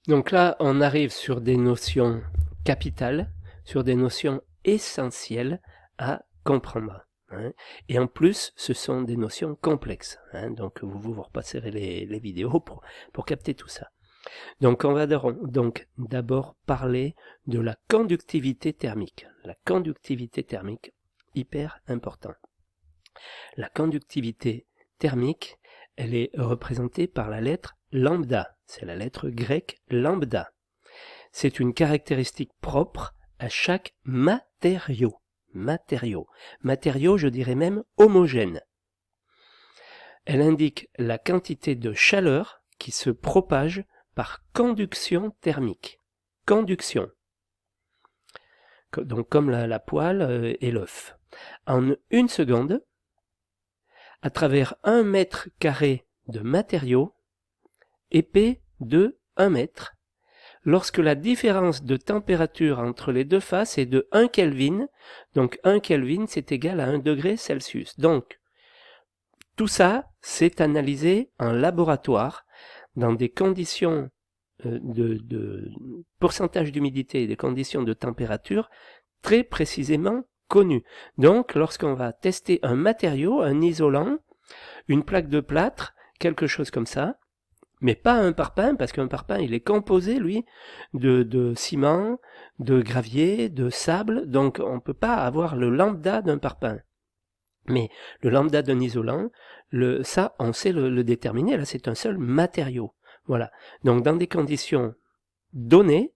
Donc là, on arrive sur des notions capitales, sur des notions essentielles à comprendre. Hein. Et en plus, ce sont des notions complexes. Hein. Donc vous repasserez les vidéos pour capter tout ça. Donc on va donc d'abord parler de la conductivité thermique. La conductivité thermique, hyper important. La conductivité thermique, elle est représentée par la lettre lambda. C'est la lettre grecque lambda. C'est une caractéristique propre à chaque matériau. Matériau, je dirais même homogène. Elle indique la quantité de chaleur qui se propage par conduction thermique. Conduction. Donc comme la poêle et l'œuf. En une seconde, à travers 1 mètre carré de matériau, épais de 1 mètre, lorsque la différence de température entre les deux faces est de 1 Kelvin, donc 1 Kelvin c'est égal à 1 degré Celsius. Donc, tout ça, c'est analysé en laboratoire, dans des conditions de pourcentage d'humidité et des conditions de température très précisément connues. Donc, lorsqu'on va tester un matériau, un isolant, une plaque de plâtre, quelque chose comme ça, mais pas un parpaing, parce qu'un parpaing, il est composé, lui, de ciment, de gravier, de sable, donc on ne peut pas avoir le lambda d'un parpaing. Mais le lambda d'un isolant, ça, on sait le déterminer, là, c'est un seul matériau. Voilà. Donc, dans des conditions données,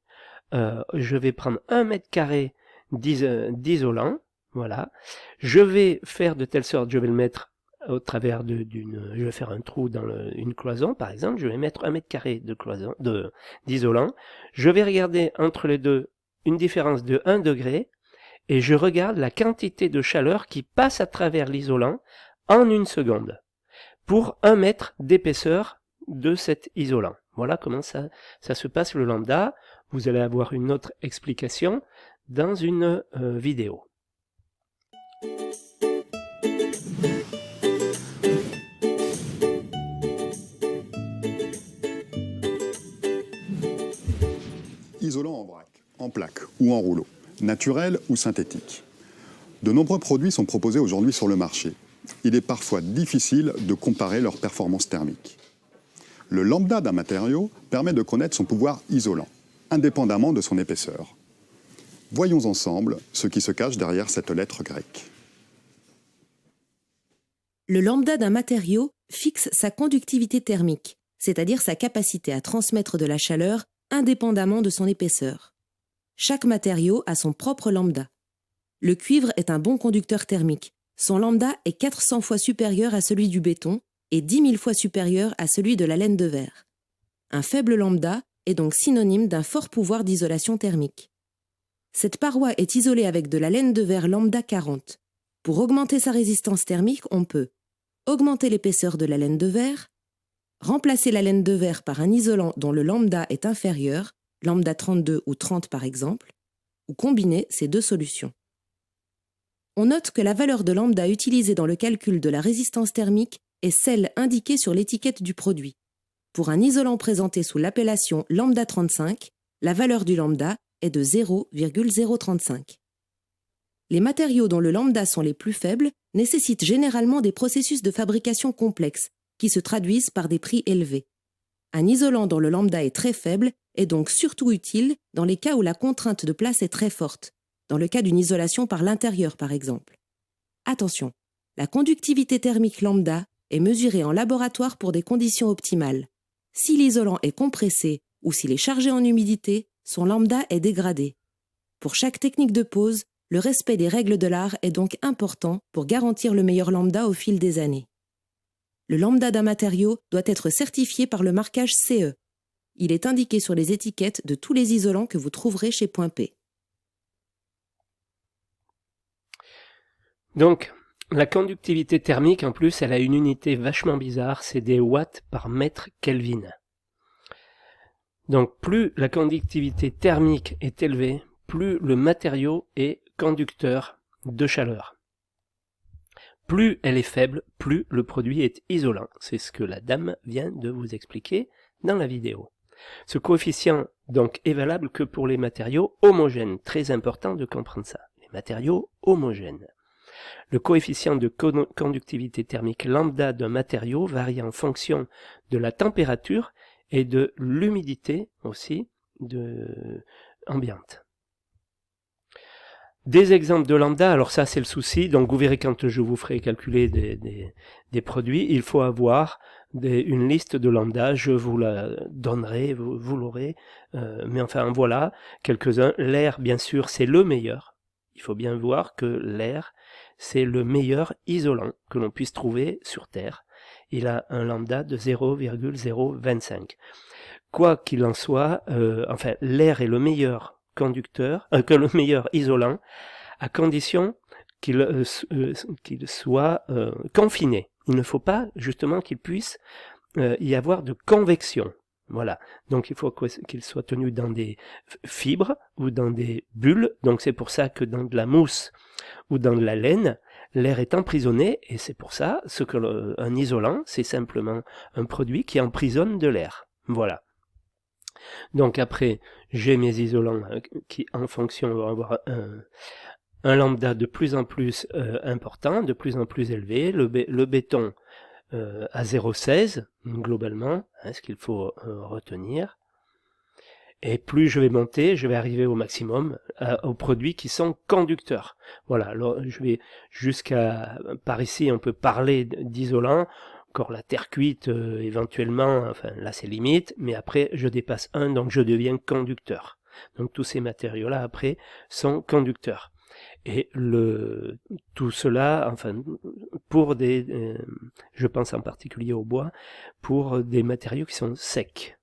je vais prendre 1 mètre carré d'isolant, voilà. Je vais faire de telle sorte, je vais le mettre au travers je vais faire un trou dans une cloison, par exemple, je vais mettre 1 mètre carré d'isolant. Je vais regarder entre les deux une différence de 1 degré, et je regarde la quantité de chaleur qui passe à travers l'isolant en une seconde, pour 1 mètre d'épaisseur de cet isolant. Voilà comment ça se passe le lambda. Vous allez avoir une autre explication dans une vidéo. Isolant en vrac, en plaque ou en rouleau, naturel ou synthétique. De nombreux produits sont proposés aujourd'hui sur le marché. Il est parfois difficile de comparer leurs performances thermiques. Le lambda d'un matériau permet de connaître son pouvoir isolant, indépendamment de son épaisseur. Voyons ensemble ce qui se cache derrière cette lettre grecque. Le lambda d'un matériau fixe sa conductivité thermique, c'est-à-dire sa capacité à transmettre de la chaleur indépendamment de son épaisseur. Chaque matériau a son propre lambda. Le cuivre est un bon conducteur thermique. Son lambda est 400 fois supérieur à celui du béton et 10 000 fois supérieur à celui de la laine de verre. Un faible lambda est donc synonyme d'un fort pouvoir d'isolation thermique. Cette paroi est isolée avec de la laine de verre lambda 40. Pour augmenter sa résistance thermique, on peut augmenter l'épaisseur de la laine de verre, remplacer la laine de verre par un isolant dont le lambda est inférieur, lambda 32 ou 30 par exemple, ou combiner ces deux solutions. On note que la valeur de lambda utilisée dans le calcul de la résistance thermique est celle indiquée sur l'étiquette du produit. Pour un isolant présenté sous l'appellation lambda 35, la valeur du lambda est de 0,035. Les matériaux dont le lambda sont les plus faibles nécessitent généralement des processus de fabrication complexes qui se traduisent par des prix élevés. Un isolant dont le lambda est très faible est donc surtout utile dans les cas où la contrainte de place est très forte, dans le cas d'une isolation par l'intérieur par exemple. Attention, la conductivité thermique lambda est mesurée en laboratoire pour des conditions optimales. Si l'isolant est compressé ou s'il est chargé en humidité, son lambda est dégradé. Pour chaque technique de pose, le respect des règles de l'art est donc important pour garantir le meilleur lambda au fil des années. Le lambda d'un matériau doit être certifié par le marquage CE. Il est indiqué sur les étiquettes de tous les isolants que vous trouverez chez Point P. Donc, la conductivité thermique, en plus, elle a une unité vachement bizarre, c'est des watts par mètre Kelvin. Donc, plus la conductivité thermique est élevée, plus le matériau est conducteur de chaleur. Plus elle est faible, plus le produit est isolant. C'est ce que la dame vient de vous expliquer dans la vidéo. Ce coefficient donc est valable que pour les matériaux homogènes. Très important de comprendre ça. Les matériaux homogènes. Le coefficient de conductivité thermique lambda d'un matériau varie en fonction de la température et de l'humidité aussi ambiante. Des exemples de lambda, alors ça c'est le souci, donc vous verrez quand je vous ferai calculer des produits, il faut avoir une liste de lambda, je vous la donnerai, vous l'aurez, mais enfin voilà, quelques-uns. L'air bien sûr c'est le meilleur, il faut bien voir que l'air c'est le meilleur isolant que l'on puisse trouver sur Terre, il a un lambda de 0,025. Quoi qu'il en soit, enfin l'air est le meilleur conducteur, que le meilleur isolant, à condition qu'il soit confiné. Il ne faut pas justement qu'il puisse y avoir de convection. Voilà. Donc il faut qu'il soit tenu dans des fibres ou dans des bulles. Donc c'est pour ça que dans de la mousse ou dans de la laine, l'air est emprisonné, et c'est pour ça un isolant, c'est simplement un produit qui emprisonne de l'air. Voilà. Donc après, j'ai mes isolants qui en fonction vont avoir un lambda de plus en plus important, de plus en plus élevé, le béton à 0,16 globalement, ce qu'il faut retenir. Et plus je vais monter, je vais arriver au maximum aux produits qui sont conducteurs. Voilà, alors je vais par ici on peut parler d'isolants, encore la terre cuite éventuellement, enfin là c'est limite, mais après je dépasse 1, donc je deviens conducteur. Donc tous ces matériaux-là après sont conducteurs. Et tout cela, enfin pour je pense en particulier au bois, pour des matériaux qui sont secs.